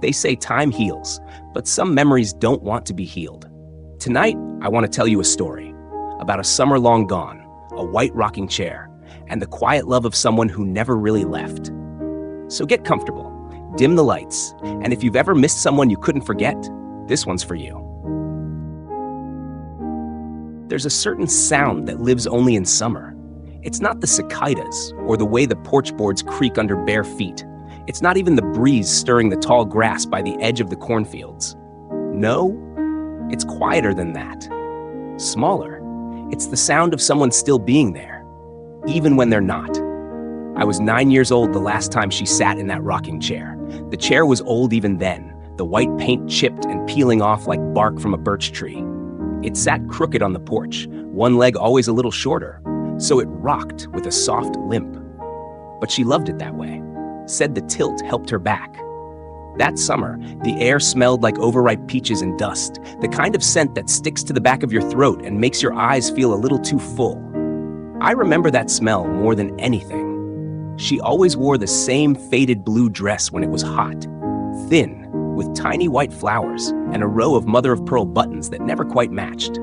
They say time heals, but some memories don't want to be healed. Tonight, I want to tell you a story about a summer long gone, a white rocking chair, and the quiet love of someone who never really left. So get comfortable, dim the lights, and if you've ever missed someone you couldn't forget, this one's for you. There's a certain sound that lives only in summer. It's not the cicadas or the way the porch boards creak under bare feet. It's not even the breeze stirring the tall grass by the edge of the cornfields. No, it's quieter than that. Smaller. It's the sound of someone still being there, even when they're not. I was 9 years old the last time she sat in that rocking chair. The chair was old even then, the white paint chipped and peeling off like bark from a birch tree. It sat crooked on the porch, one leg always a little shorter, so it rocked with a soft limp. But she loved it that way, said the tilt helped her back. That summer, the air smelled like overripe peaches and dust, the kind of scent that sticks to the back of your throat and makes your eyes feel a little too full. I remember that smell more than anything. She always wore the same faded blue dress when it was hot, thin, with tiny white flowers and a row of mother-of-pearl buttons that never quite matched.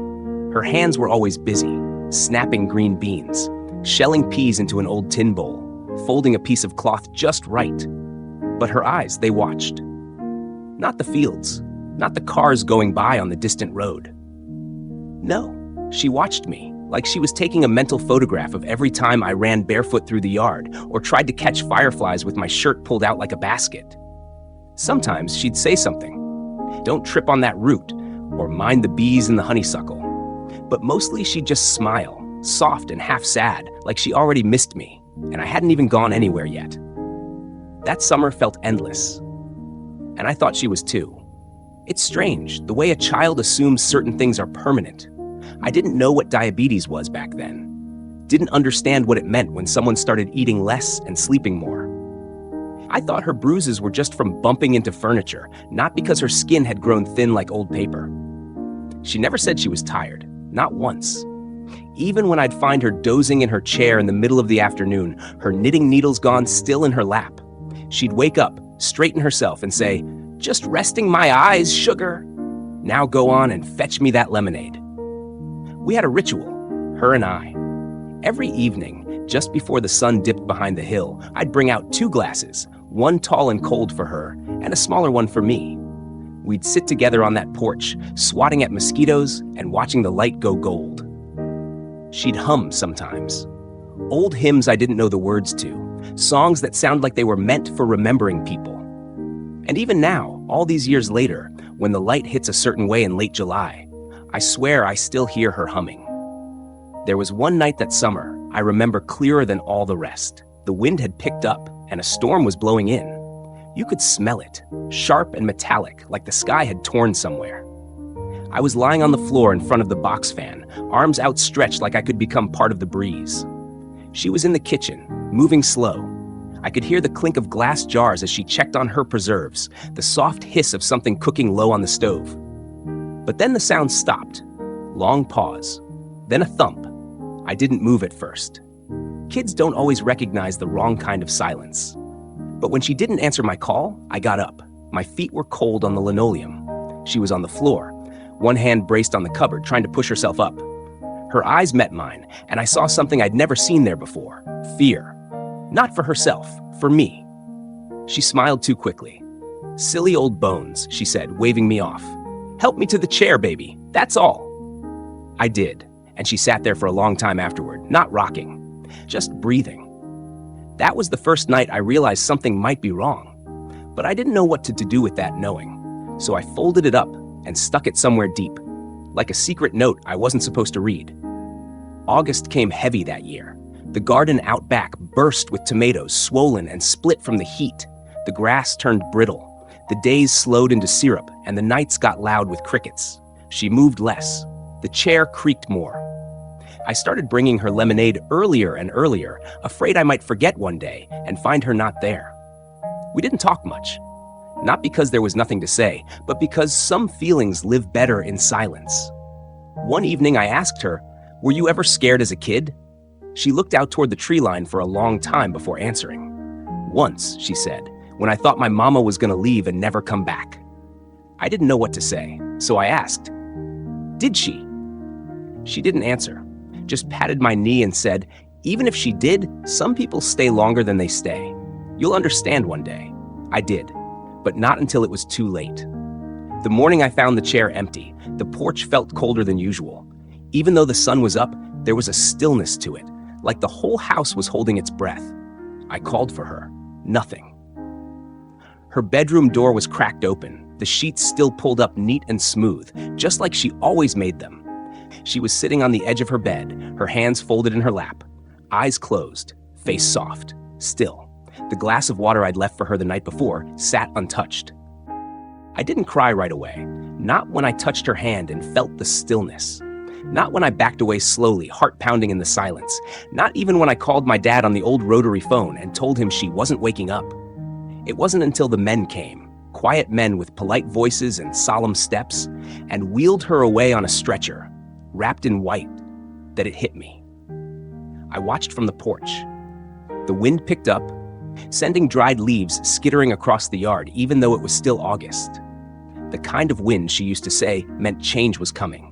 Her hands were always busy, snapping green beans, shelling peas into an old tin bowl, folding a piece of cloth just right. But her eyes, they watched. Not the fields, not the cars going by on the distant road. No, she watched me, like she was taking a mental photograph of every time I ran barefoot through the yard or tried to catch fireflies with my shirt pulled out like a basket. Sometimes she'd say something, "Don't trip on that root," or "Mind the bees and the honeysuckle." But mostly she'd just smile, soft and half sad, like she already missed me, and I hadn't even gone anywhere yet. That summer felt endless, and I thought she was too. It's strange, the way a child assumes certain things are permanent. I didn't know what diabetes was back then. Didn't understand what it meant when someone started eating less and sleeping more. I thought her bruises were just from bumping into furniture, not because her skin had grown thin like old paper. She never said she was tired, not once. Even when I'd find her dozing in her chair in the middle of the afternoon, her knitting needles gone still in her lap, she'd wake up, straighten herself, and say, "Just resting my eyes, sugar. Now go on and fetch me that lemonade." We had a ritual, her and I. Every evening, just before the sun dipped behind the hill, I'd bring out 2 glasses, one tall and cold for her, and a smaller one for me. We'd sit together on that porch, swatting at mosquitoes and watching the light go gold. She'd hum sometimes. Old hymns I didn't know the words to, songs that sound like they were meant for remembering people. And even now, all these years later, when the light hits a certain way in late July, I swear I still hear her humming. There was one night that summer I remember clearer than all the rest. The wind had picked up, and a storm was blowing in. You could smell it, sharp and metallic, like the sky had torn somewhere. I was lying on the floor in front of the box fan, arms outstretched like I could become part of the breeze. She was in the kitchen, moving slow. I could hear the clink of glass jars as she checked on her preserves, the soft hiss of something cooking low on the stove. But then the sound stopped. Long pause, then a thump. I didn't move at first. Kids don't always recognize the wrong kind of silence. But when she didn't answer my call, I got up. My feet were cold on the linoleum. She was on the floor, one hand braced on the cupboard, trying to push herself up. Her eyes met mine, and I saw something I'd never seen there before. Fear. Not for herself, for me. She smiled too quickly. "Silly old bones," she said, waving me off. "Help me to the chair, baby. That's all." I did, and she sat there for a long time afterward, not rocking, just breathing. That was the first night I realized something might be wrong, but I didn't know what to do with that knowing, so I folded it up and stuck it somewhere deep, like a secret note I wasn't supposed to read. August came heavy that year. The garden out back burst with tomatoes, swollen and split from the heat. The grass turned brittle. The days slowed into syrup, and the nights got loud with crickets. She moved less. The chair creaked more. I started bringing her lemonade earlier and earlier, afraid I might forget one day and find her not there. We didn't talk much. Not because there was nothing to say, but because some feelings live better in silence. One evening I asked her, "Were you ever scared as a kid?" She looked out toward the tree line for a long time before answering. "Once," she said, when I thought my mama was gonna leave and never come back. I didn't know what to say, so I asked, "Did she?" She didn't answer, just patted my knee and said, "Even if she did, some people stay longer than they stay. You'll understand one day." I did, but not until it was too late. The morning I found the chair empty, the porch felt colder than usual. Even though the sun was up, there was a stillness to it, like the whole house was holding its breath. I called for her. Nothing. Her bedroom door was cracked open, the sheets still pulled up neat and smooth, just like she always made them. She was sitting on the edge of her bed, her hands folded in her lap, eyes closed, face soft, still. The glass of water I'd left for her the night before sat untouched. I didn't cry right away, not when I touched her hand and felt the stillness. Not when I backed away slowly, heart pounding in the silence. Not even when I called my dad on the old rotary phone and told him she wasn't waking up. It wasn't until the men came, quiet men with polite voices and solemn steps, and wheeled her away on a stretcher, wrapped in white, that it hit me. I watched from the porch. The wind picked up, sending dried leaves skittering across the yard, even though it was still August. The kind of wind, she used to say, meant change was coming.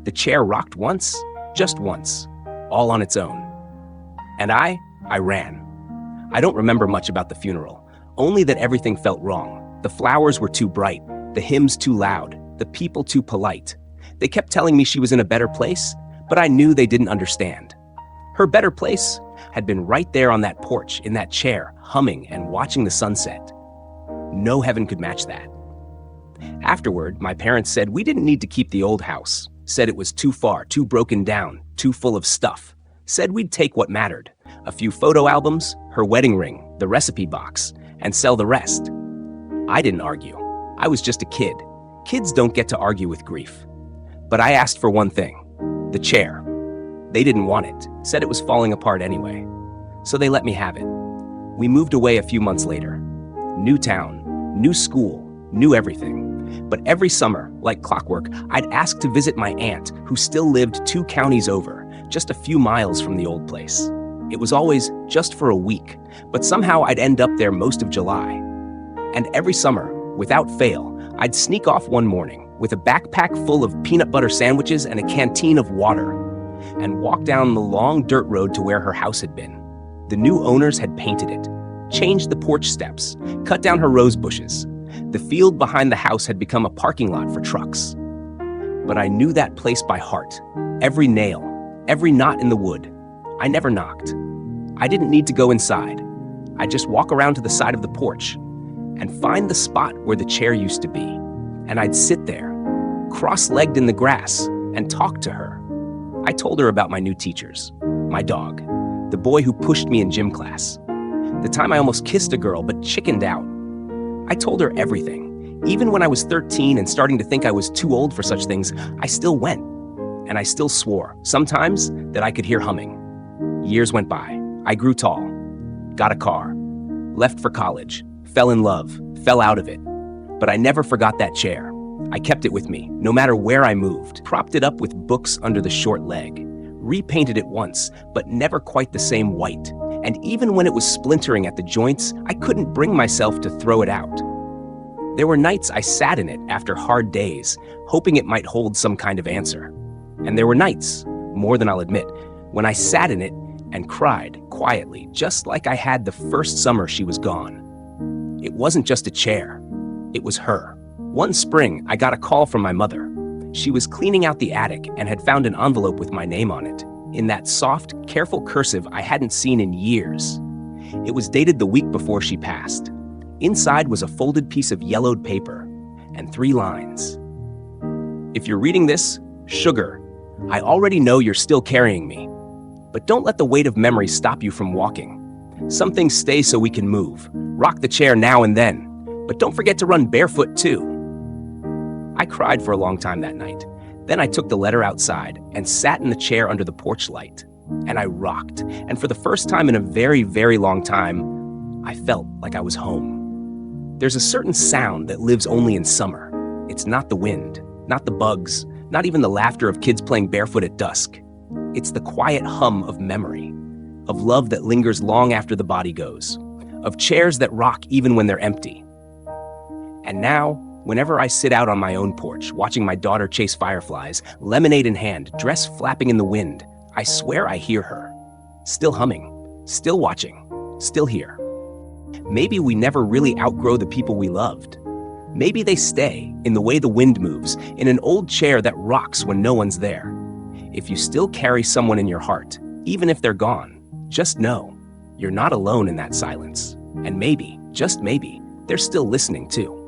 The chair rocked once, just once, all on its own. And I ran. I don't remember much about the funeral, only that everything felt wrong. The flowers were too bright, the hymns too loud, the people too polite. They kept telling me she was in a better place, but I knew they didn't understand. Her better place had been right there on that porch, in that chair, humming and watching the sunset. No heaven could match that. Afterward, my parents said we didn't need to keep the old house, said it was too far, too broken down, too full of stuff, said we'd take what mattered, a few photo albums, her wedding ring, the recipe box, and sell the rest. I didn't argue. I was just a kid. Kids don't get to argue with grief. But I asked for one thing, the chair. They didn't want it, said it was falling apart anyway. So they let me have it. We moved away a few months later. New town, new school, new everything. But every summer, like clockwork, I'd ask to visit my aunt, who still lived 2 counties over, just a few miles from the old place. It was always just for a week, but somehow I'd end up there most of July. And every summer, without fail, I'd sneak off one morning with a backpack full of peanut butter sandwiches and a canteen of water, and walk down the long dirt road to where her house had been. The new owners had painted it, changed the porch steps, cut down her rose bushes. The field behind the house had become a parking lot for trucks. But I knew that place by heart, every nail, every knot in the wood. I never knocked. I didn't need to go inside. I'd just walk around to the side of the porch and find the spot where the chair used to be. And I'd sit there, cross-legged in the grass, and talk to her. I told her about my new teachers, my dog, the boy who pushed me in gym class, the time I almost kissed a girl but chickened out. I told her everything. Even when I was 13 and starting to think I was too old for such things, I still went. And I still swore, sometimes, that I could hear humming. Years went by. I grew tall, got a car, left for college, fell in love, fell out of it. But I never forgot that chair. I kept it with me, no matter where I moved, propped it up with books under the short leg, repainted it once, but never quite the same white. And even when it was splintering at the joints, I couldn't bring myself to throw it out. There were nights I sat in it after hard days, hoping it might hold some kind of answer. And there were nights, more than I'll admit, when I sat in it and cried quietly, just like I had the first summer she was gone. It wasn't just a chair. It was her. One spring, I got a call from my mother. She was cleaning out the attic and had found an envelope with my name on it, in that soft, careful cursive I hadn't seen in years. It was dated the week before she passed. Inside was a folded piece of yellowed paper and 3 lines. If you're reading this, sugar, I already know you're still carrying me. But don't let the weight of memory stop you from walking. Some things stay so we can move. Rock the chair now and then. But don't forget to run barefoot too. I cried for a long time that night. Then I took the letter outside and sat in the chair under the porch light. And I rocked. And for the first time in a very, very long time, I felt like I was home. There's a certain sound that lives only in summer. It's not the wind, not the bugs, not even the laughter of kids playing barefoot at dusk. It's the quiet hum of memory, of love that lingers long after the body goes, of chairs that rock even when they're empty. And now, whenever I sit out on my own porch, watching my daughter chase fireflies, lemonade in hand, dress flapping in the wind, I swear I hear her. Still humming, still watching, still here. Maybe we never really outgrow the people we loved. Maybe they stay in the way the wind moves, in an old chair that rocks when no one's there. If you still carry someone in your heart, even if they're gone, just know you're not alone in that silence. And maybe, just maybe, they're still listening too.